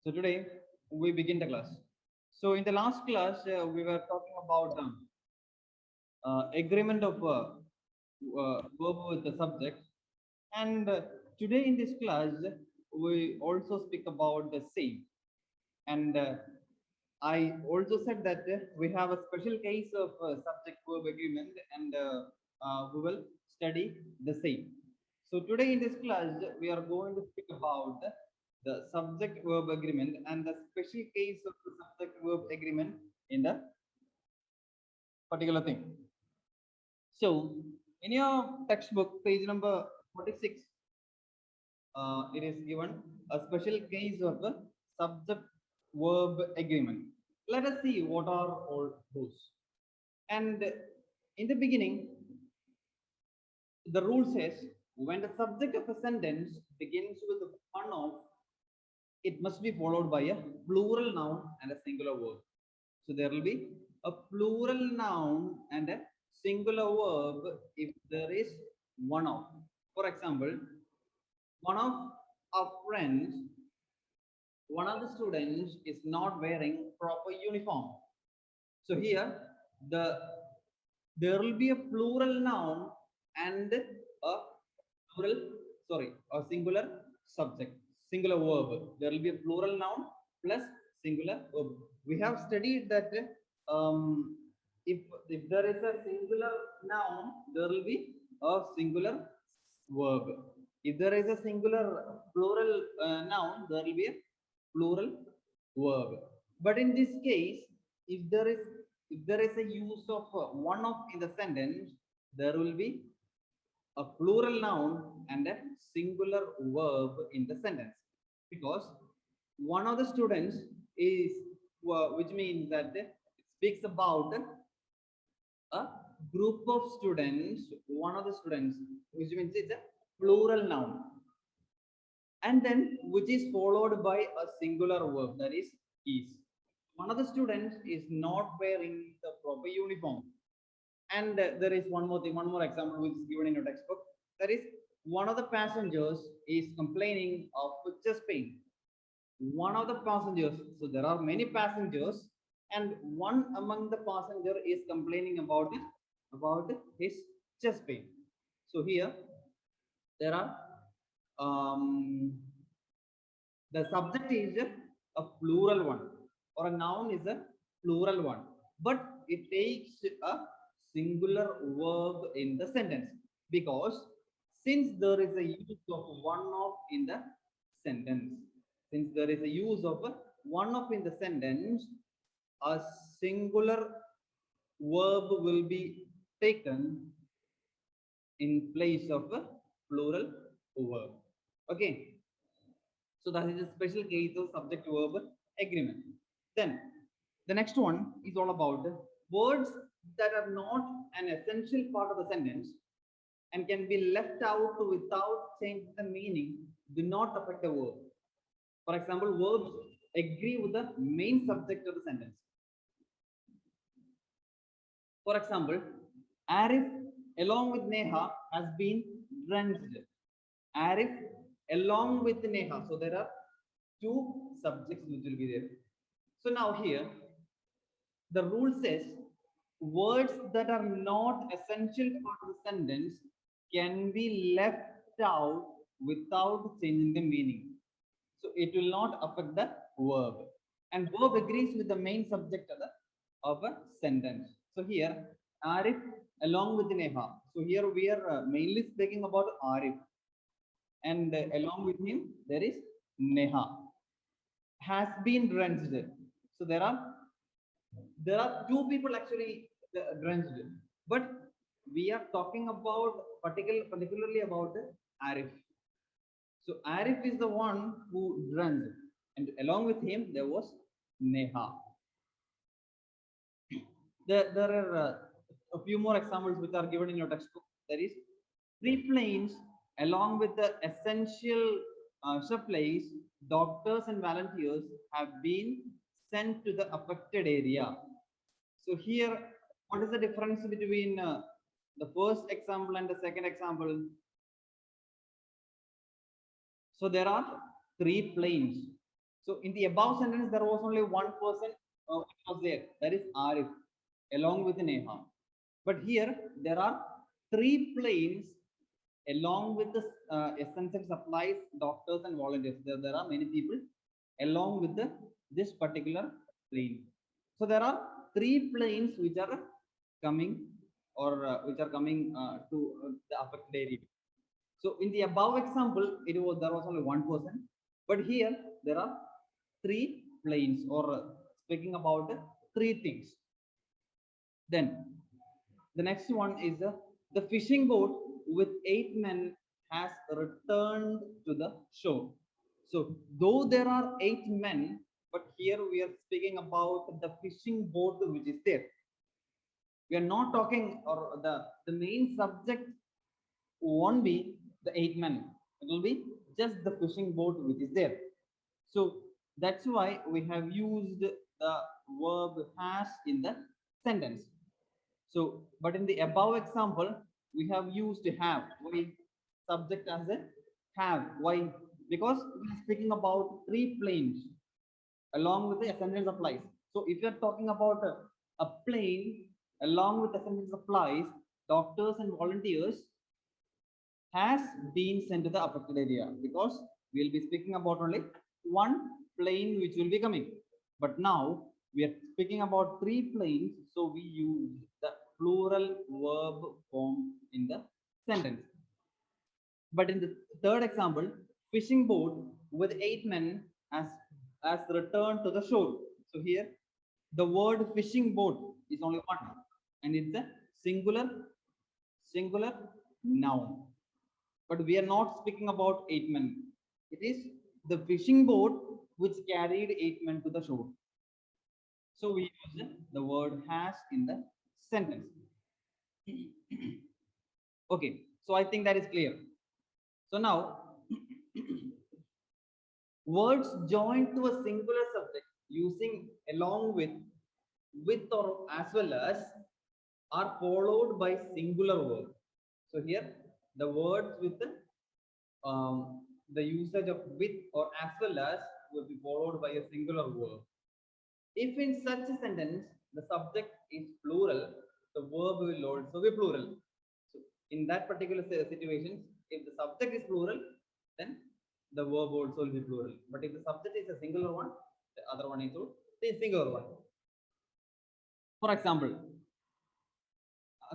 So today we begin the class. So in the last class we were talking about agreement of verb with the subject, and today in this class we also speak about the same. And I also said that we have a special case of subject verb agreement, and we will study the same. So today in this class we are going to speak about the subject verb agreement and the special case of the subject verb agreement in the particular thing. So in your textbook, page number 46, it is given a special case of the subject verb agreement. Let us see what are all those. And in the beginning, the rule says when the subject of a sentence begins with one of, it must be followed by a plural noun and a singular verb. So there will be a plural noun and a singular verb if there is one of. For example, one of our friends, one of the students is not wearing proper uniform. So here the there will be a plural noun and a plural, sorry, a singular subject, singular verb. There will be a plural noun plus singular verb. We have studied that um, if there is a singular noun, there will be a singular verb. If there is a singular plural noun, there will be a plural verb. But in this case, if there is if there is a use of one of in the sentence, there will be a plural noun and a singular verb in the sentence, because one of the students is which means that it speaks about a group of students, one of the students, which means it's a plural noun, and then which is followed by a singular verb, that is. One of the students is not wearing the proper uniform, and there is one more thing, one more example which is given in your textbook. That is, one of the passengers is complaining of chest pain. One of the passengers, so there are many passengers, and one among the passenger is complaining about his chest pain. So here there are the subject is a plural one, or a noun is a plural one, but it takes a singular verb in the sentence, because since there is a use of one of in the sentence, since there is a use of a one of in the sentence, a singular verb will be taken in place of a plural verb. Okay, so that is a special case of subject verb agreement. Then the next one is all about words that are not an essential part of the sentence and can be left out without changing the meaning, do not affect the verb. For example, verbs agree with the main subject of the sentence. For example, Arif along with Neha has been drenched. Arif along with Neha. So there are two subjects which will be there. So now here, the rule says words that are not essential part of the sentence can be left out without changing the meaning. So it will not affect the verb. And verb agrees with the main subject of a sentence. So here, Arif along with Neha. So here we are mainly speaking about Arif, and along with him there is Neha has been drenched. So there are two people actually drenched, but we are talking about particularly about Arif. So Arif is the one who drenched, and along with him there was Neha. There are a few more examples which are given in your textbook. There is three planes along with the essential supplies, doctors and volunteers have been sent to the affected area. So here, what is the difference between the first example and the second example? So there are three planes. So in the above sentence, there was only one person which was there, that is Arif, along with Neha. But here there are three planes along with the essential supplies, doctors and volunteers. There are many people along with this particular plane. So there are three planes which are coming or which are coming to the affected area. So in the above example, there was only one person, but here there are three planes or speaking about three things. Then the next one is the fishing boat with 8 men has returned to the shore. So though there are 8 men, but here we are speaking about the fishing boat which is there. We are not talking, or the main subject won't be the 8 men. It will be just the fishing boat which is there. So that's why we have used the verb has in the sentence. So, but in the above example, we have used have. We subject as a have. Why? Because we are speaking about three planes along with the sentence applies. So if you are talking about a plane along with the sentence applies, doctors and volunteers has been sent to the affected area, because we'll be speaking about only one plane which will be coming. But now we are speaking about three planes, so we use the plural verb form in the sentence. But in the third example, fishing boat with 8 men has returned to the shore. So here the word fishing boat is only one, and it's a singular noun. But we are not speaking about 8 men. It is the fishing boat which carried 8 men to the shore. So we use the word has in the sentence. Okay, so I think that is clear. So now, words joined to a singular subject using along with or as well as are followed by singular verb. So here the words with the usage of with or as well as will be followed by a singular verb. If in such a sentence the subject is plural, the verb will also be plural. So in that particular situation, if the subject is plural, then the verb also will be plural. But if the subject is a singular one, the other one is the singular one. For example,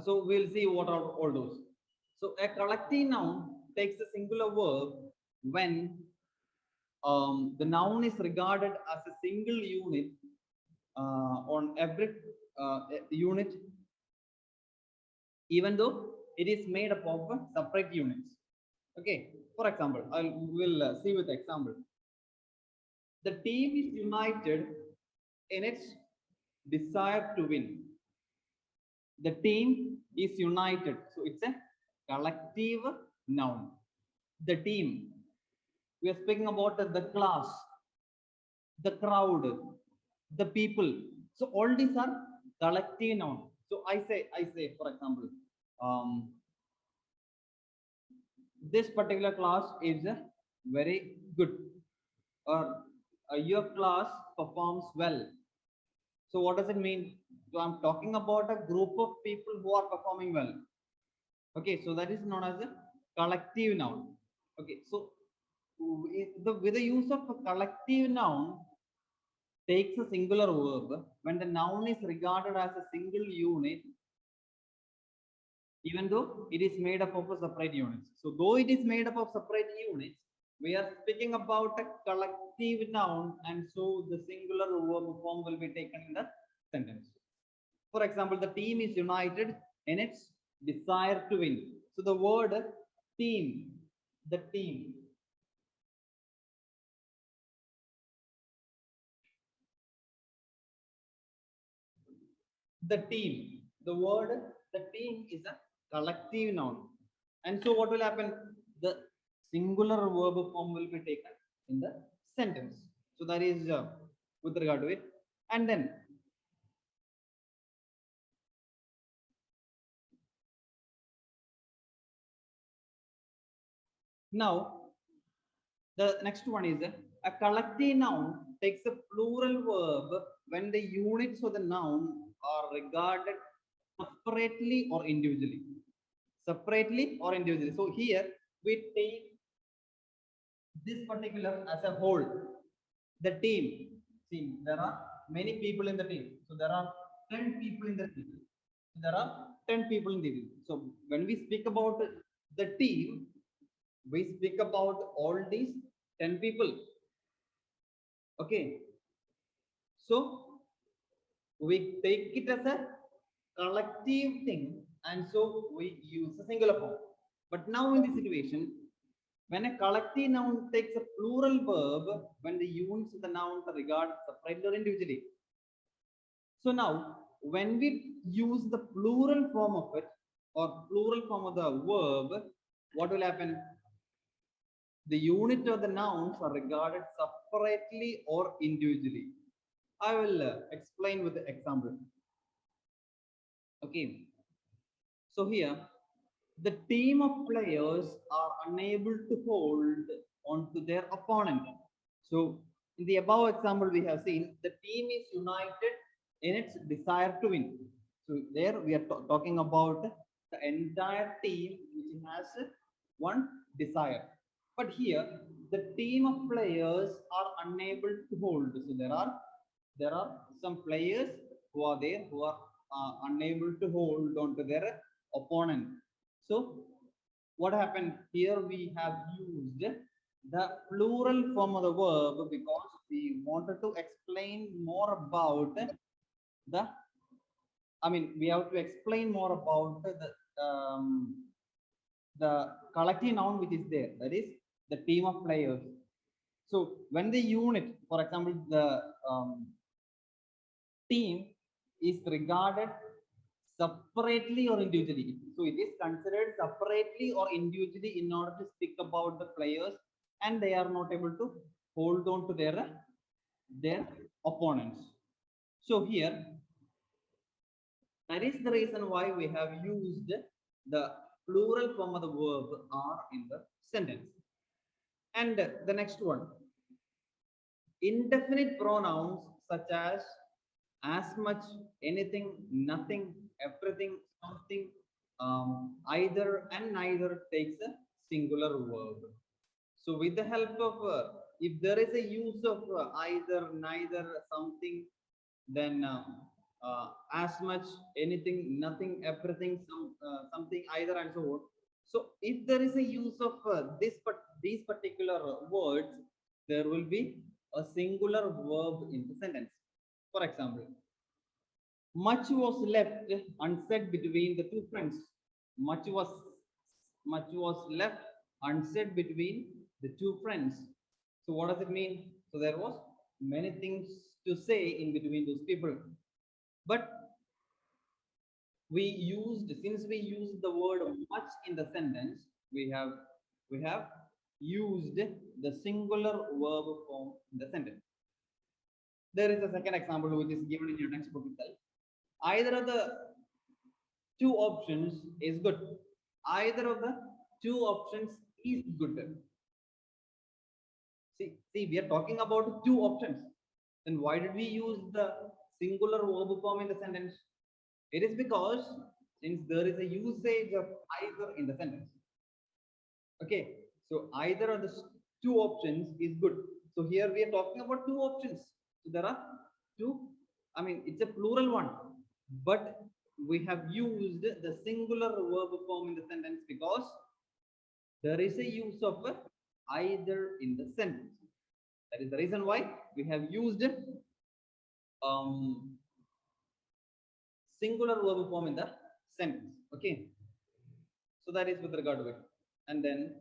so we'll see what are all those. So a collective noun takes a singular verb when the noun is regarded as a single unit on every unit, even though it is made up of separate units. Okay, for example, I will see with example. The team is united in its desire to win. The team is united, so it's a collective noun. The team, we are speaking about the class, the crowd, the people. So all these are collective noun. So I say, for example, this particular class is very good, or your class performs well. So what does it mean? So I'm talking about a group of people who are performing well. Okay, so that is known as a collective noun. Okay, so with the use of a collective noun takes a singular verb when the noun is regarded as a single unit, even though it is made up of a separate units. So though it is made up of separate units, we are speaking about a collective noun, and so the singular verb form will be taken in the sentence. For example, the team is united in its desire to win. So the word team, the team. The word the team is a collective noun. And so what will happen? The singular verb form will be taken in the sentence. So that is with regard to it. And then now The next one is a collective noun takes a plural verb when the units of the noun are regarded separately or individually. Separately or individually. So here we take this particular as a whole. The team. See, there are many people in the team. So there are 10 people in the team. There are 10 people in the team. So when we speak about the team, we speak about all these 10 people. Okay. So we take it as a collective thing, and so we use a singular form. But now in this situation, when a collective noun takes a plural verb, when the units of the noun are regarded separately or individually. So now, when we use the plural form of it or plural form of the verb, what will happen? The unit of the nouns are regarded separately or individually. I will explain with the example. Okay. So here, the team of players are unable to hold on to their opponent. So in the above example, we have seen the team is united in its desire to win. So there we are talking about the entire team which has one desire. But here the team of players are unable to hold. So there are some players who are there who are unable to hold on to their opponent. So what happened here? We have used the plural form of the verb because we wanted to explain more about the. I mean, we have to explain more about the collective noun which is there. That is the team of players. So when the unit, for example, the team is regarded separately or individually. So it is considered separately or individually in order to speak about the players, and they are not able to hold on to their opponents. So here, that is the reason why we have used the plural form of the verb are in the sentence. And the next one, indefinite pronouns such as much, anything, nothing, everything, something, either and neither takes a singular verb. So with the help of if there is a use of either, neither, something, then as much, anything, nothing, everything, something, either, and so on. So if there is a use of these particular words, there will be a singular verb in the sentence. For example, much was left unsaid between the two friends. Much was much was left unsaid between the two friends. So what does it mean? So there was many things to say in between those people. But we used, since we used the word much in the sentence, we have used the singular verb form in the sentence. There is a second example which is given in your textbook itself. Either of the two options is good. Either of the two options is good. See, we are talking about two options. Then why did we use the singular verb form in the sentence? It is because since there is a usage of either in the sentence. Okay, so either of the two options is good. So here we are talking about two options. So there are two. I mean, it's a plural one, but we have used the singular verb form in the sentence because there is a use of either in the sentence. That is the reason why we have used um, singular verb form in the sentence. Okay, so that is with regard to it. And then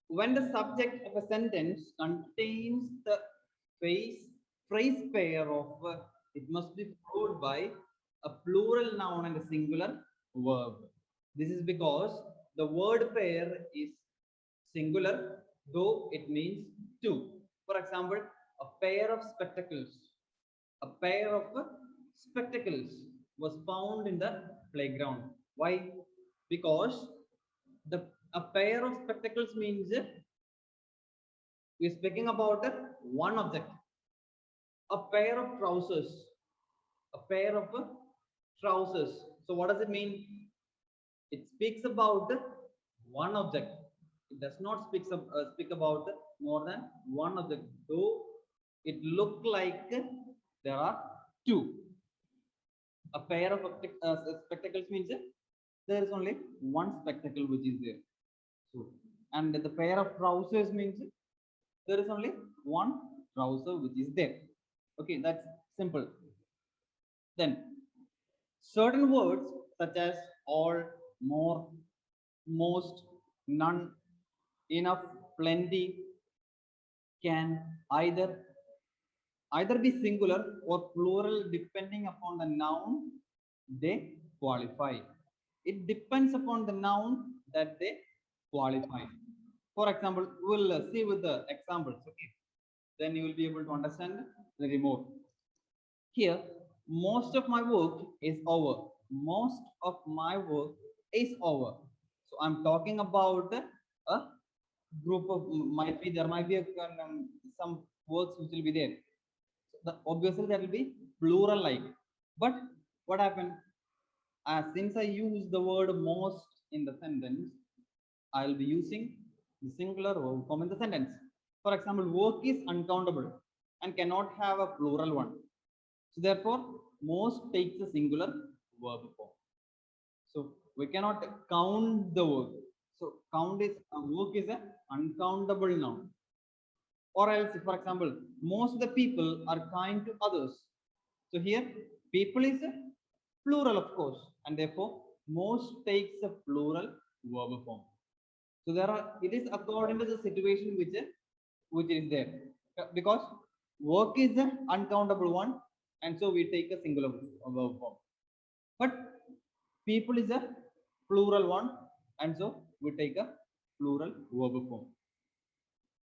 when the subject of a sentence contains the phrase pair of it must be followed by a plural noun and a singular verb. This is because the word pair is singular, though it means two. For example, a pair of spectacles. A pair of spectacles was found in the playground. Why? Because The a pair of spectacles means we're speaking about one object. A pair of trousers. A pair of trousers. So what does it mean? It speaks about one object. It does not speak about more than one object, though it look like there are two. A pair of spectacles means there is only one spectacle which is there. So, and the pair of trousers means there is only one trouser which is there. Okay, that's simple. Then certain words such as all, more, most, none, enough, plenty can either be singular or plural depending upon the noun they qualify. It depends upon the noun that they qualify. For example, we'll see with the examples. Okay, then you will be able to understand a little more. Here, most of my work is over. Most of my work is over. So I'm talking about a group of, there might be some works which will be there. So obviously that will be plural like. But what happened? Since I use the word most in the sentence, I'll be using the singular verb form in the sentence. For example, work is uncountable and cannot have a plural one. So therefore, most takes a singular verb form. So we cannot count the work. So count is work is an uncountable noun. Or else, for example, most of the people are kind to others. So here, people is a plural, of course, and therefore most takes a plural verb form. So there are, it is according to the situation which is there, because work is an uncountable one, and so we take a singular verb form. But people is a plural one, and so we take a plural verb form.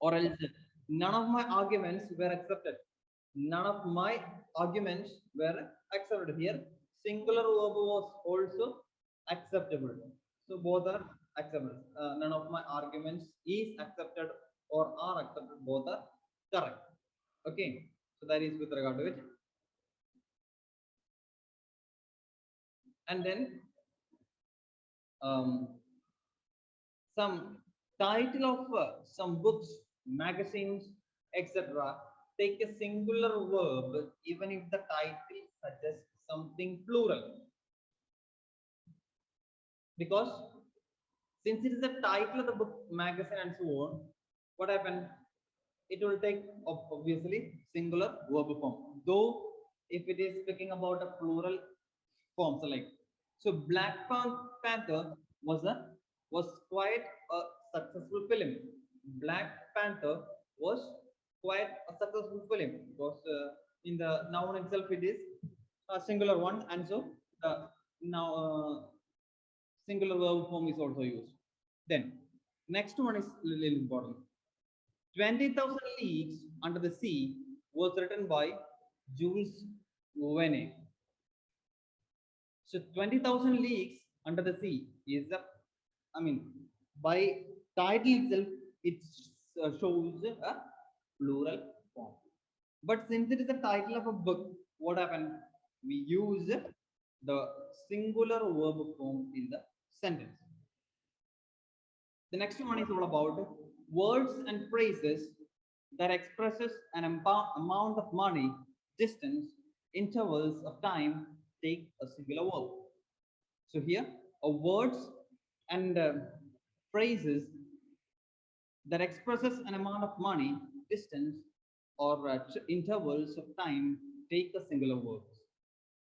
Or else, none of my arguments were accepted. None of my arguments were accepted. Here, singular verb was also acceptable. So both are acceptable. None of my arguments is accepted or are accepted. Both are correct. Okay. So that is with regard to it. And then some title of some books, magazines, etc. take a singular verb even if the title suggests something plural. Because since it is the title of the book, magazine, and so on, what happened? It will take obviously singular verb form. Though if it is speaking about a plural form, so Black Panther was quite a successful film. Black Panther was quite a successful film because in the noun itself it is a singular one, and so now singular verb form is also used. Then next one is little important. 20,000 Leagues Under the Sea was written by Jules Verne. So 20,000 Leagues Under the Sea is the, I mean, by title itself, it shows a plural form. But since it is the title of a book, what happened? We use the singular verb form in the sentence. The next one is all about words and phrases that expresses an amount of money, distance, intervals of time take a singular verb. So here, words and phrases that expresses an amount of money, distance, or intervals of time take a singular verb.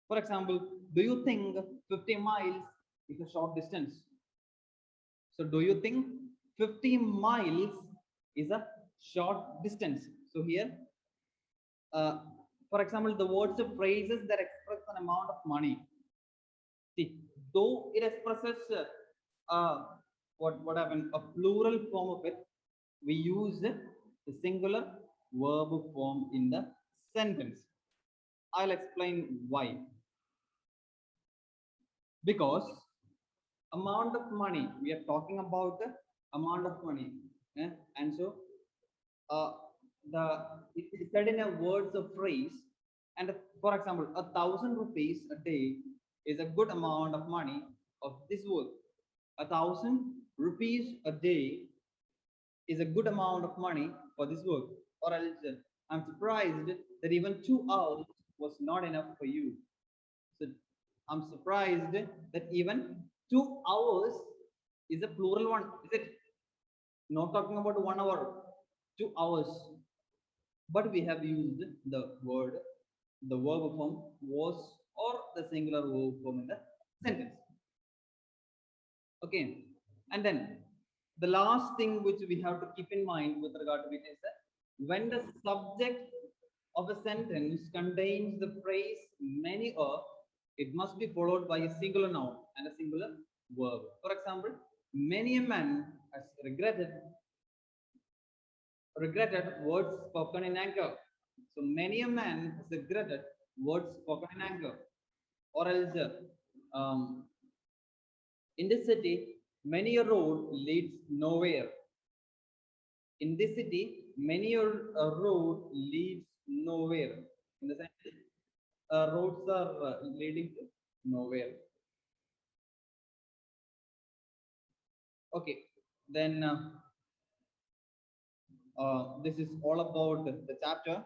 For example, do you think 50 miles is a short distance? So do you think 50 miles is a short distance? So here, for example, the words of phrases that express an amount of money. See, though it expresses what happened, a plural form of it, we use the singular verb form in the sentence. I'll explain why. Because amount of money. We are talking about the amount of money. eh, and so uh, the it is said in a words of phrase, and for example, 1,000 rupees a day is a good amount of money of this work. 1,000 rupees a day is a good amount of money for this work. Or else, I'm surprised that even 2 hours was not enough for you. So I'm surprised that even 2 hours is a plural one. Is it not talking about 1 hour, 2 hours? But we have used the word, the verb form was, or the singular verb form in the sentence. Okay, and then the last thing which we have to keep in mind with regard to it is that when the subject of a sentence contains the phrase many or, it must be followed by a singular noun and a singular verb. For example, many a man has regretted words spoken in anger. So many a man has regretted words spoken in anger. Or else, um, in this city, many a road leads nowhere. In this city, many a road leads nowhere. In the sense, roads are leading to nowhere. Okay, then this is all about the chapter.